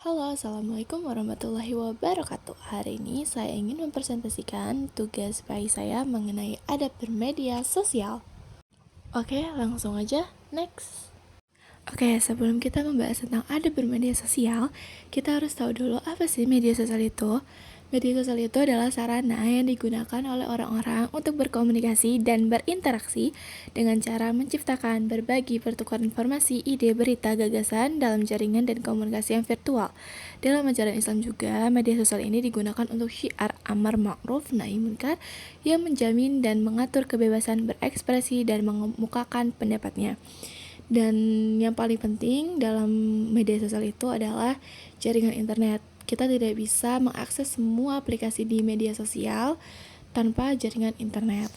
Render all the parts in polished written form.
Halo, Assalamualaikum warahmatullahi wabarakatuh. Hari ini saya ingin mempresentasikan tugas PAI saya mengenai adab bermedia sosial. Oke, langsung aja, next. Oke, sebelum kita membahas tentang adab bermedia sosial, kita harus tahu dulu apa sih media sosial itu. Media sosial itu adalah sarana yang digunakan oleh orang-orang untuk berkomunikasi dan berinteraksi dengan cara menciptakan, berbagi, pertukaran informasi, ide, berita, gagasan dalam jaringan dan komunikasi yang virtual. Dalam ajaran Islam juga, media sosial ini digunakan untuk syiar amar ma'ruf nahi munkar yang menjamin dan mengatur kebebasan berekspresi dan mengemukakan pendapatnya. Dan yang paling penting dalam media sosial itu adalah jaringan internet. Kita tidak bisa mengakses semua aplikasi di media sosial tanpa jaringan internet.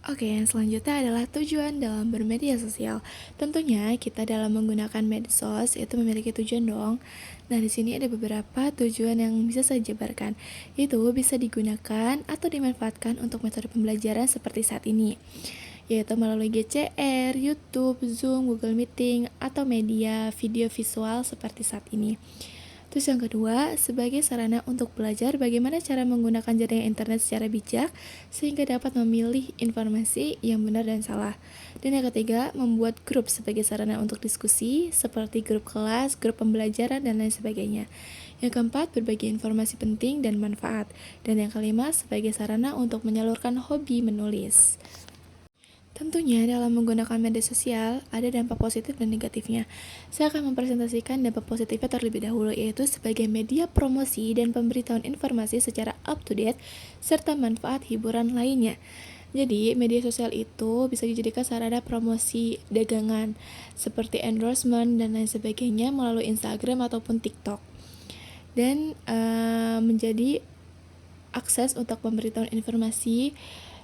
Oke, yang selanjutnya adalah tujuan dalam bermedia sosial. Tentunya kita dalam menggunakan medsos itu memiliki tujuan dong. Nah, di sini ada beberapa tujuan yang bisa saya jabarkan. Itu bisa digunakan atau dimanfaatkan untuk metode pembelajaran seperti saat ini, yaitu melalui GCR, YouTube, Zoom, Google Meeting, atau media video visual seperti saat ini. Terus yang kedua, sebagai sarana untuk belajar bagaimana cara menggunakan jaringan internet secara bijak sehingga dapat memilih informasi yang benar dan salah. Dan yang ketiga, membuat grup sebagai sarana untuk diskusi seperti grup kelas, grup pembelajaran, dan lain sebagainya. Yang keempat, berbagi informasi penting dan manfaat. Dan yang kelima, sebagai sarana untuk menyalurkan hobi menulis. Tentunya dalam menggunakan media sosial ada dampak positif dan negatifnya. Saya akan mempresentasikan dampak positifnya terlebih dahulu, yaitu sebagai media promosi dan pemberitahuan informasi secara up to date serta manfaat hiburan lainnya. Jadi, media sosial itu bisa dijadikan sarana promosi dagangan seperti endorsement dan lain sebagainya melalui Instagram ataupun TikTok. Dan menjadi akses untuk pemberitahuan informasi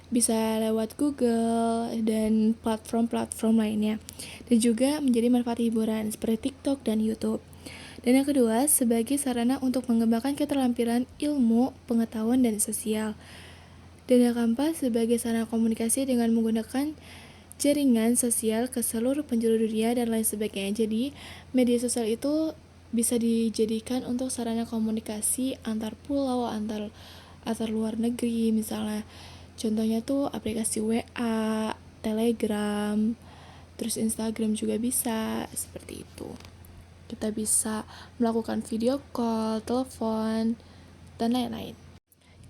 bisa lewat Google dan platform-platform lainnya, dan juga menjadi manfaat hiburan seperti TikTok dan YouTube. Dan yang kedua, sebagai sarana untuk mengembangkan keterampilan ilmu, pengetahuan, dan sosial. Dan yang keempat, sebagai sarana komunikasi dengan menggunakan jaringan sosial ke seluruh penjuru dunia dan lain sebagainya. Jadi, media sosial itu bisa dijadikan untuk sarana komunikasi antar pulau, antar luar negeri, misalnya. Contohnya tuh aplikasi WA, Telegram, terus Instagram juga bisa, seperti itu. Kita bisa melakukan video call, telepon, dan lain-lain.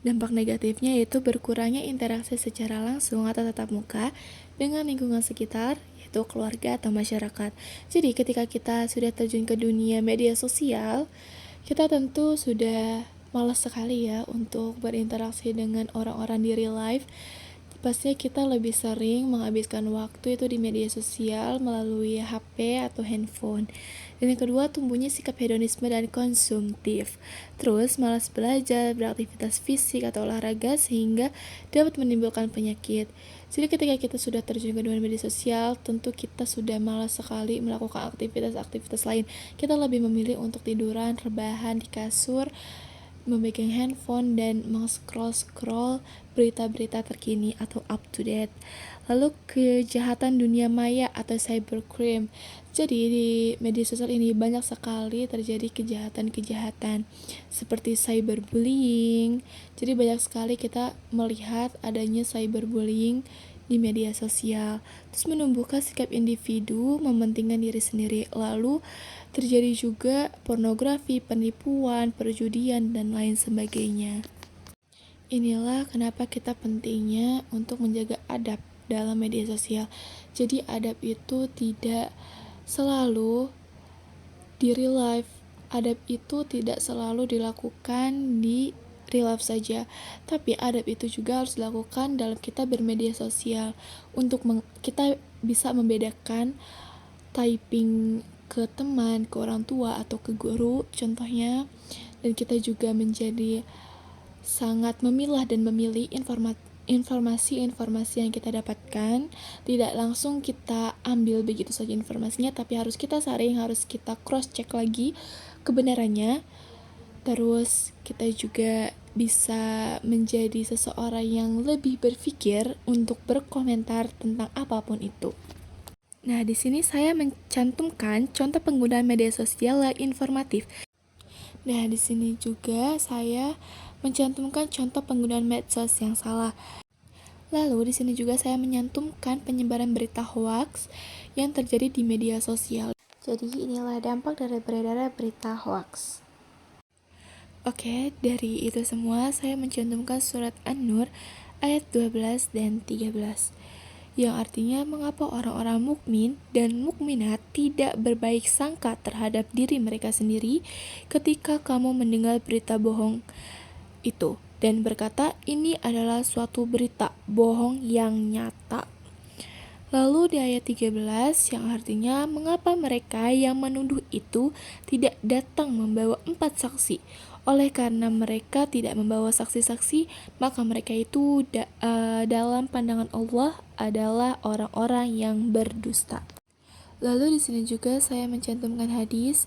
Dampak negatifnya yaitu berkurangnya interaksi secara langsung atau tatap muka dengan lingkungan sekitar, yaitu keluarga atau masyarakat. Jadi ketika kita sudah terjun ke dunia media sosial, kita tentu sudah malas sekali ya untuk berinteraksi dengan orang-orang di real life. Pastinya kita lebih sering menghabiskan waktu itu di media sosial melalui HP atau handphone. Dan yang kedua, tumbuhnya sikap hedonisme dan konsumtif. Terus, malas belajar, beraktivitas fisik atau olahraga sehingga dapat menimbulkan penyakit. Jadi ketika kita sudah terjun ke dunia media sosial, tentu kita sudah malas sekali melakukan aktivitas-aktivitas lain. Kita lebih memilih untuk tiduran, rebahan di kasur, memegang handphone dan meng-scroll berita-berita terkini atau up to date. Lalu kejahatan dunia maya atau cybercrime. Jadi di media sosial ini banyak sekali terjadi kejahatan-kejahatan seperti cyberbullying. Jadi banyak sekali kita melihat adanya cyberbullying di media sosial. Terus menumbuhkan sikap individu mementingkan diri sendiri. Lalu terjadi juga pornografi, penipuan, perjudian, dan lain sebagainya. Inilah kenapa kita pentingnya untuk menjaga adab dalam media sosial. Jadi adab itu tidak selalu di real life. Adab itu tidak selalu dilakukan di real life saja, tapi adab itu juga harus dilakukan dalam kita bermedia sosial untuk kita bisa membedakan typing ke teman, ke orang tua, atau ke guru contohnya. Dan kita juga menjadi sangat memilah dan memilih informasi-informasi yang kita dapatkan. Tidak langsung kita ambil begitu saja informasinya, tapi harus kita saring, harus kita cross check lagi kebenarannya. Terus kita juga bisa menjadi seseorang yang lebih berpikir untuk berkomentar tentang apapun itu. Nah, di sini saya mencantumkan contoh penggunaan media sosial yang informatif. Nah, di sini juga saya mencantumkan contoh penggunaan medsos yang salah. Lalu di sini juga saya menyantumkan penyebaran berita hoaks yang terjadi di media sosial. Jadi inilah dampak dari beredarnya berita hoaks. Oke, dari itu semua saya mencantumkan surat An-Nur ayat 12 dan 13. Yang artinya mengapa orang-orang mukmin dan mukminat tidak berbaik sangka terhadap diri mereka sendiri ketika kamu mendengar berita bohong itu dan berkata ini adalah suatu berita bohong yang nyata. Lalu di ayat 13 yang artinya mengapa mereka yang menuduh itu tidak datang membawa 4 saksi. Oleh karena mereka tidak membawa saksi-saksi, maka mereka itu dalam pandangan Allah adalah orang-orang yang berdusta. Lalu di sini juga saya mencantumkan hadis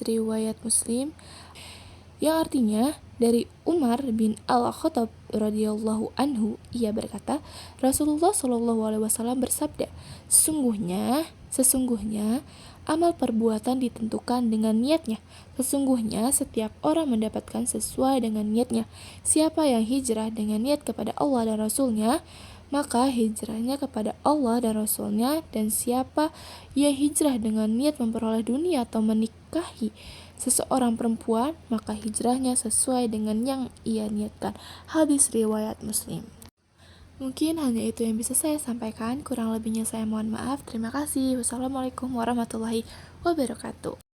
riwayat Muslim yang artinya dari Umar bin Al-Khattab radhiyallahu anhu, ia berkata, Rasulullah Shallallahu alaihi wasallam bersabda, sesungguhnya amal perbuatan ditentukan dengan niatnya. Sesungguhnya setiap orang mendapatkan sesuai dengan niatnya. Siapa yang hijrah dengan niat kepada Allah dan Rasulnya, maka hijrahnya kepada Allah dan Rasulnya. Dan siapa yang hijrah dengan niat memperoleh dunia atau menikahi seseorang perempuan, maka hijrahnya sesuai dengan yang ia niatkan. Hadis riwayat Muslim. Mungkin hanya itu yang bisa saya sampaikan, kurang lebihnya saya mohon maaf. Terima kasih. Wassalamualaikum warahmatullahi wabarakatuh.